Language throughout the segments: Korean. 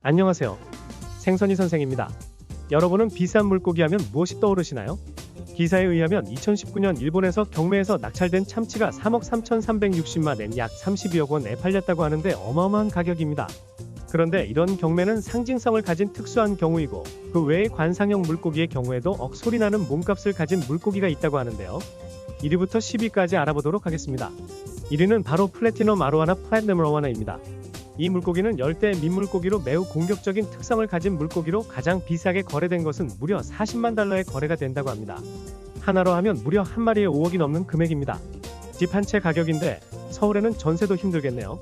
안녕하세요. 생선이 선생입니다. 여러분은 비싼 물고기 하면 무엇이 떠오르시나요? 기사에 의하면 2019년 일본에서 경매에서 낙찰된 참치가 3억 3,360만 엔 약 32억 원에 팔렸다고 하는데 어마어마한 가격입니다. 그런데 이런 경매는 상징성을 가진 특수한 경우이고 그 외의 관상형 물고기의 경우에도 억소리 나는 몸값을 가진 물고기가 있다고 하는데요. 1위부터 10위까지 알아보도록 하겠습니다. 1위는 바로 플래티넘 아로하나 플랫너머와나입니다. 이 물고기는 열대 민물고기로 매우 공격적인 특성을 가진 물고기로 가장 비싸게 거래된 것은 무려 40만 달러에 거래가 된다고 합니다. 하나로 하면 무려 한 마리에 5억이 넘는 금액입니다. 집 한 채 가격인데 서울에는 전세도 힘들겠네요.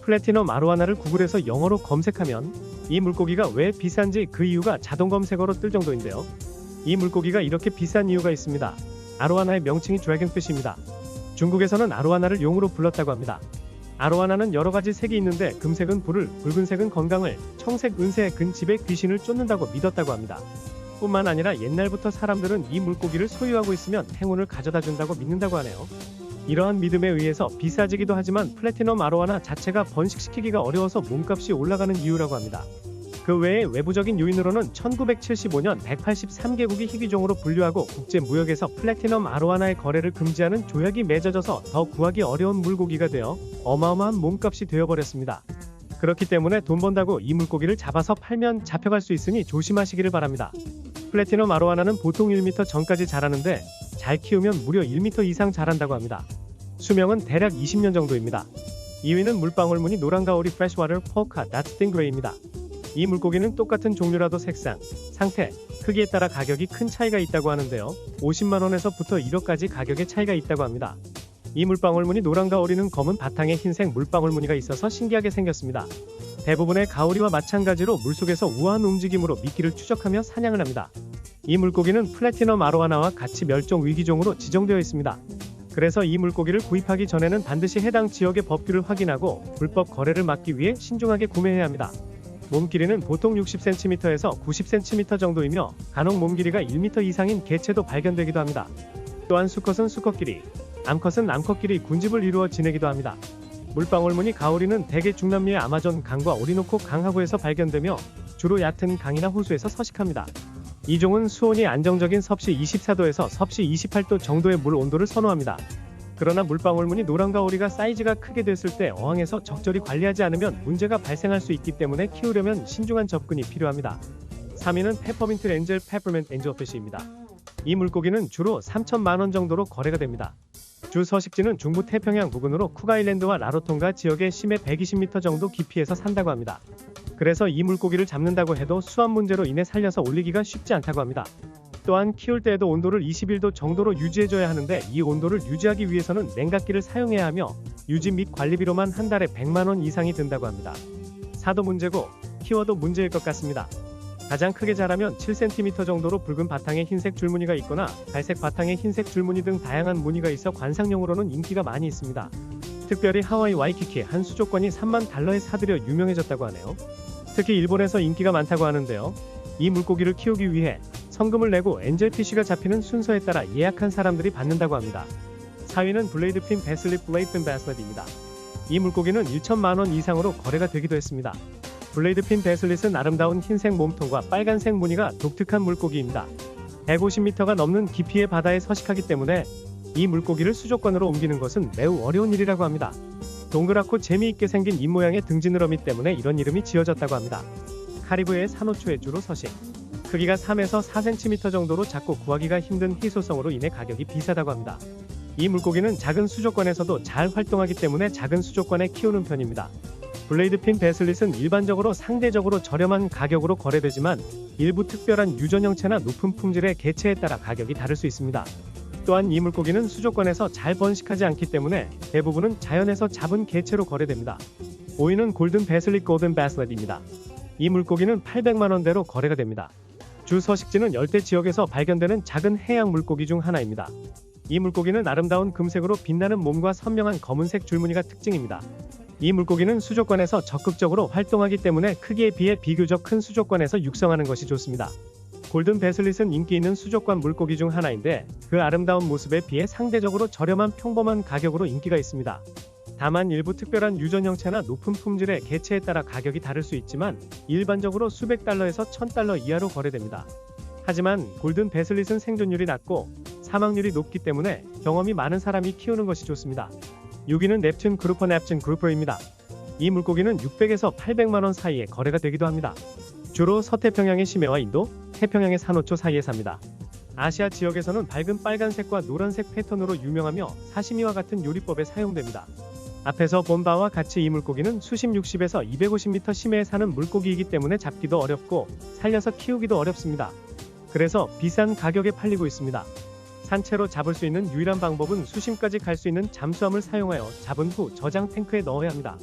플래티넘 아로하나를 구글에서 영어로 검색하면 이 물고기가 왜 비싼지 그 이유가 자동 검색어로 뜰 정도인데요. 이 물고기가 이렇게 비싼 이유가 있습니다. 아로하나의 명칭이 드래곤피쉬입니다. 중국에서는 아로하나를 용으로 불렀다고 합니다. 아로하나는 여러가지 색이 있는데 금색은 불을, 붉은색은 건강을, 청색, 은색은 집에 귀신을 쫓는다고 믿었다고 합니다. 뿐만 아니라 옛날부터 사람들은 이 물고기를 소유하고 있으면 행운을 가져다 준다고 믿는다고 하네요. 이러한 믿음에 의해서 비싸지기도 하지만 플래티넘 아로하나 자체가 번식시키기가 어려워서 몸값이 올라가는 이유라고 합니다. 그 외에 외부적인 요인으로는 1975년 183개국이 희귀종으로 분류하고 국제무역에서 플래티넘 아로하나의 거래를 금지하는 조약이 맺어져서 더 구하기 어려운 물고기가 되어 어마어마한 몸값이 되어버렸습니다. 그렇기 때문에 돈 번다고 이 물고기를 잡아서 팔면 잡혀갈 수 있으니 조심하시기를 바랍니다. 플래티넘 아로하나는 보통 1m 전까지 자라는데 잘 키우면 무려 1m 이상 자란다고 합니다. 수명은 대략 20년 정도입니다. 2위는 물방울무늬 노란가오리 프레시워터 포카 낫스팅그레이입니다. 이 물고기는 똑같은 종류라도 색상, 상태, 크기에 따라 가격이 큰 차이가 있다고 하는데요. 50만원에서부터 1억까지 가격의 차이가 있다고 합니다. 이 물방울무늬 노란가오리는 검은 바탕에 흰색 물방울무늬가 있어서 신기하게 생겼습니다. 대부분의 가오리와 마찬가지로 물속에서 우아한 움직임으로 미끼를 추적하며 사냥을 합니다. 이 물고기는 플래티넘 아로하나와 같이 멸종 위기종으로 지정되어 있습니다. 그래서 이 물고기를 구입하기 전에는 반드시 해당 지역의 법규를 확인하고 불법 거래를 막기 위해 신중하게 구매해야 합니다. 몸 길이는 보통 60cm에서 90cm 정도이며 간혹 몸 길이가 1m 이상인 개체도 발견되기도 합니다. 또한 수컷은 수컷 길이, 암컷은 암컷 길이 군집을 이루어 지내기도 합니다. 물방울무늬 가오리는 대개 중남미의 아마존 강과 오리노코 강하구에서 발견되며 주로 얕은 강이나 호수에서 서식합니다. 이 종은 수온이 안정적인 섭씨 24도에서 섭씨 28도 정도의 물 온도를 선호합니다. 그러나 물방울무늬 노란가오리가 사이즈가 크게 됐을 때 어항에서 적절히 관리하지 않으면 문제가 발생할 수 있기 때문에 키우려면 신중한 접근이 필요합니다. 3위는 페퍼민트 엔젤 페퍼민트 엔젤피쉬입니다. 이 물고기는 주로 3천만원 정도로 거래가 됩니다. 주 서식지는 중부 태평양 부근으로 쿡아일랜드와 라로통가 지역의 심해 120m 정도 깊이에서 산다고 합니다. 그래서 이 물고기를 잡는다고 해도 수압 문제로 인해 살려서 올리기가 쉽지 않다고 합니다. 또한 키울 때에도 온도를 21도 정도로 유지해줘야 하는데 이 온도를 유지하기 위해서는 냉각기를 사용해야 하며 유지 및 관리비로만 한 달에 100만원 이상이 든다고 합니다. 사도 문제고 키워도 문제일 것 같습니다. 가장 크게 자라면 7cm 정도로 붉은 바탕에 흰색 줄무늬가 있거나 갈색 바탕에 흰색 줄무늬 등 다양한 무늬가 있어 관상용으로는 인기가 많이 있습니다. 특별히 하와이 와이키키 한 수족관이 3만 달러에 사들여 유명해졌다고 하네요. 특히 일본에서 인기가 많다고 하는데요. 이 물고기를 키우기 위해 성금을 내고 엔젤피쉬가 잡히는 순서에 따라 예약한 사람들이 받는다고 합니다. 4위는 블레이드핀 베슬립 블레이드핀 베슬릿입니다. 이 물고기는 1천만원 이상으로 거래가 되기도 했습니다. 블레이드핀 베슬릿은 아름다운 흰색 몸통과 빨간색 무늬가 독특한 물고기입니다. 150m가 넘는 깊이의 바다에 서식하기 때문에 이 물고기를 수족관으로 옮기는 것은 매우 어려운 일이라고 합니다. 동그랗고 재미있게 생긴 입모양의 등지느러미 때문에 이런 이름이 지어졌다고 합니다. 카리브해의 산호초에 주로 서식. 크기가 3에서 4cm 정도로 작고 구하기가 힘든 희소성으로 인해 가격이 비싸다고 합니다. 이 물고기는 작은 수족관에서도 잘 활동하기 때문에 작은 수족관에 키우는 편입니다. 블레이드핀 베슬릿은 일반적으로 상대적으로 저렴한 가격으로 거래되지만 일부 특별한 유전 형체나 높은 품질의 개체에 따라 가격이 다를 수 있습니다. 또한 이 물고기는 수족관에서 잘 번식하지 않기 때문에 대부분은 자연에서 잡은 개체로 거래됩니다. 5위는 골든 베슬릿 골든 베슬릿입니다. 이 물고기는 800만원대로 거래가 됩니다. 주 서식지는 열대 지역에서 발견되는 작은 해양 물고기 중 하나입니다. 이 물고기는 아름다운 금색으로 빛나는 몸과 선명한 검은색 줄무늬가 특징입니다. 이 물고기는 수족관에서 적극적으로 활동하기 때문에 크기에 비해 비교적 큰 수족관에서 육성하는 것이 좋습니다. 골든 베슬릿은 인기 있는 수족관 물고기 중 하나인데 그 아름다운 모습에 비해 상대적으로 저렴한 평범한 가격으로 인기가 있습니다. 다만 일부 특별한 유전 형체나 높은 품질의 개체에 따라 가격이 다를 수 있지만 일반적으로 수백 달러에서 1000달러 이하로 거래됩니다. 하지만 골든 베슬릿은 생존율이 낮고 사망률이 높기 때문에 경험이 많은 사람이 키우는 것이 좋습니다. 6위는 넵튠 그루퍼 넵튠 그루퍼입니다. 이 물고기는 600에서 800만원 사이에 거래가 되기도 합니다. 주로 서태평양의 심해와 인도, 태평양의 산호초 사이에 삽니다. 아시아 지역에서는 밝은 빨간색과 노란색 패턴으로 유명하며 사시미와 같은 요리법에 사용됩니다. 앞에서 본 바와 같이 이 물고기는 수심 60에서 250m 심해에 사는 물고기이기 때문에 잡기도 어렵고 살려서 키우기도 어렵습니다. 그래서 비싼 가격에 팔리고 있습니다. 산채로 잡을 수 있는 유일한 방법은 수심까지 갈 수 있는 잠수함을 사용하여 잡은 후 저장 탱크에 넣어야 합니다.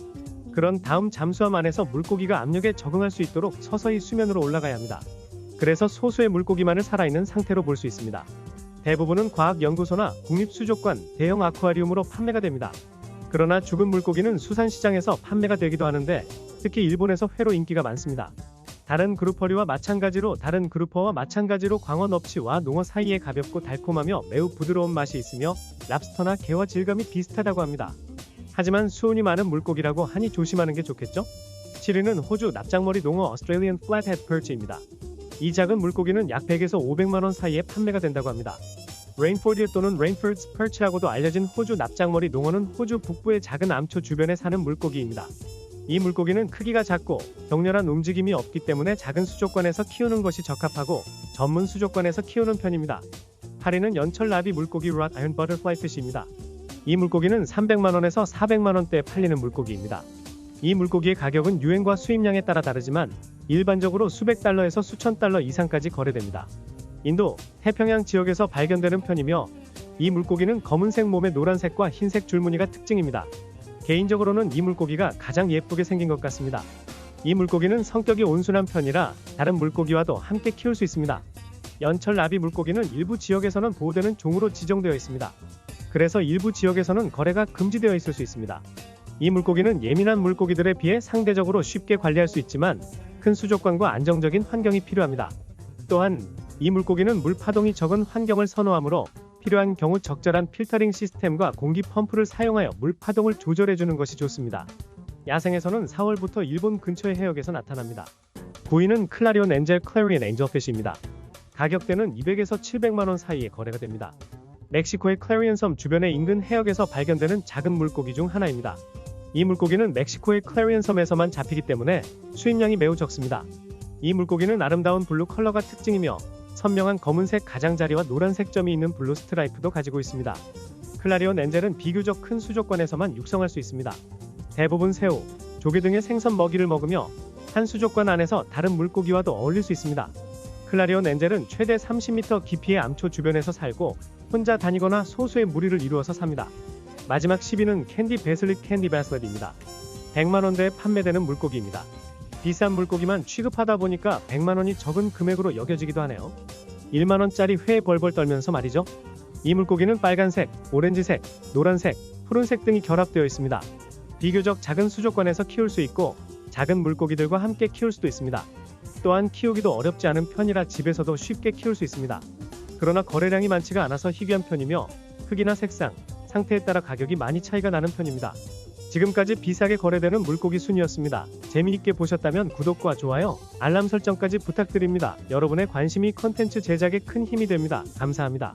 그런 다음 잠수함 안에서 물고기가 압력에 적응할 수 있도록 서서히 수면으로 올라가야 합니다. 그래서 소수의 물고기만을 살아있는 상태로 볼 수 있습니다. 대부분은 과학연구소나 국립수족관, 대형 아쿠아리움으로 판매가 됩니다. 그러나 죽은 물고기는 수산시장에서 판매가 되기도 하는데 특히 일본에서 회로 인기가 많습니다. 다른 그루퍼와 마찬가지로 광어 넙치와 농어 사이에 가볍고 달콤하며 매우 부드러운 맛이 있으며 랍스터나 게와 질감이 비슷하다고 합니다. 하지만 수온이 많은 물고기라고 하니 조심하는 게 좋겠죠? 7위는 호주 납작머리 농어 Australian Flathead Perch입니다. 이 작은 물고기는 약 100에서 500만원 사이에 판매가 된다고 합니다. 레인포디어 또는 레인포드스 퍼치라고도 알려진 호주 납작머리 농어는 호주 북부의 작은 암초 주변에 사는 물고기입니다. 이 물고기는 크기가 작고 격렬한 움직임이 없기 때문에 작은 수족관에서 키우는 것이 적합하고 전문 수족관에서 키우는 편입니다. 8위는 연철나비 물고기 랏 아이언 버터플라이 피쉬입니다. 이 물고기는 300만원에서 400만원대에 팔리는 물고기입니다. 이 물고기의 가격은 유행과 수입량에 따라 다르지만 일반적으로 수백 달러에서 수천 달러 이상까지 거래됩니다. 인도, 태평양 지역에서 발견되는 편이며 이 물고기는 검은색 몸에 노란색과 흰색 줄무늬가 특징입니다. 개인적으로는 이 물고기가 가장 예쁘게 생긴 것 같습니다. 이 물고기는 성격이 온순한 편이라 다른 물고기와도 함께 키울 수 있습니다. 연철나비 물고기는 일부 지역에서는 보호되는 종으로 지정되어 있습니다. 그래서 일부 지역에서는 거래가 금지되어 있을 수 있습니다. 이 물고기는 예민한 물고기들에 비해 상대적으로 쉽게 관리할 수 있지만 큰 수족관과 안정적인 환경이 필요합니다. 또한 이 물고기는 물 파동이 적은 환경을 선호하므로 필요한 경우 적절한 필터링 시스템과 공기 펌프를 사용하여 물 파동을 조절해주는 것이 좋습니다. 야생에서는 4월부터 일본 근처의 해역에서 나타납니다. 9위는 클라리온 엔젤 클래리언 엔젤피쉬입니다. 가격대는 200에서 700만원 사이에 거래가 됩니다. 멕시코의 클래리언 섬 주변의 인근 해역에서 발견되는 작은 물고기 중 하나입니다. 이 물고기는 멕시코의 클래리언 섬에서만 잡히기 때문에 수입량이 매우 적습니다. 이 물고기는 아름다운 블루 컬러가 특징이며 선명한 검은색 가장자리와 노란색 점이 있는 블루 스트라이프도 가지고 있습니다. 클라리온 엔젤은 비교적 큰 수족관에서만 육성할 수 있습니다. 대부분 새우, 조개 등의 생선 먹이를 먹으며 한 수족관 안에서 다른 물고기와도 어울릴 수 있습니다. 클라리온 엔젤은 최대 30m 깊이의 암초 주변에서 살고 혼자 다니거나 소수의 무리를 이루어서 삽니다. 마지막 10위는 캔디 베슬릿 캔디 베슬릿입니다. 100만원대에 판매되는 물고기입니다. 비싼 물고기만 취급하다 보니까 100만원이 적은 금액으로 여겨지기도 하네요. 1만원짜리 회 벌벌 떨면서 말이죠. 이 물고기는 빨간색, 오렌지색, 노란색, 푸른색 등이 결합되어 있습니다. 비교적 작은 수족관에서 키울 수 있고 작은 물고기들과 함께 키울 수도 있습니다. 또한 키우기도 어렵지 않은 편이라 집에서도 쉽게 키울 수 있습니다. 그러나 거래량이 많지가 않아서 희귀한 편이며 크기나 색상, 상태에 따라 가격이 많이 차이가 나는 편입니다. 지금까지 비싸게 거래되는 물고기 순위였습니다. 재미있게 보셨다면 구독과 좋아요, 알람 설정까지 부탁드립니다. 여러분의 관심이 컨텐츠 제작에 큰 힘이 됩니다. 감사합니다.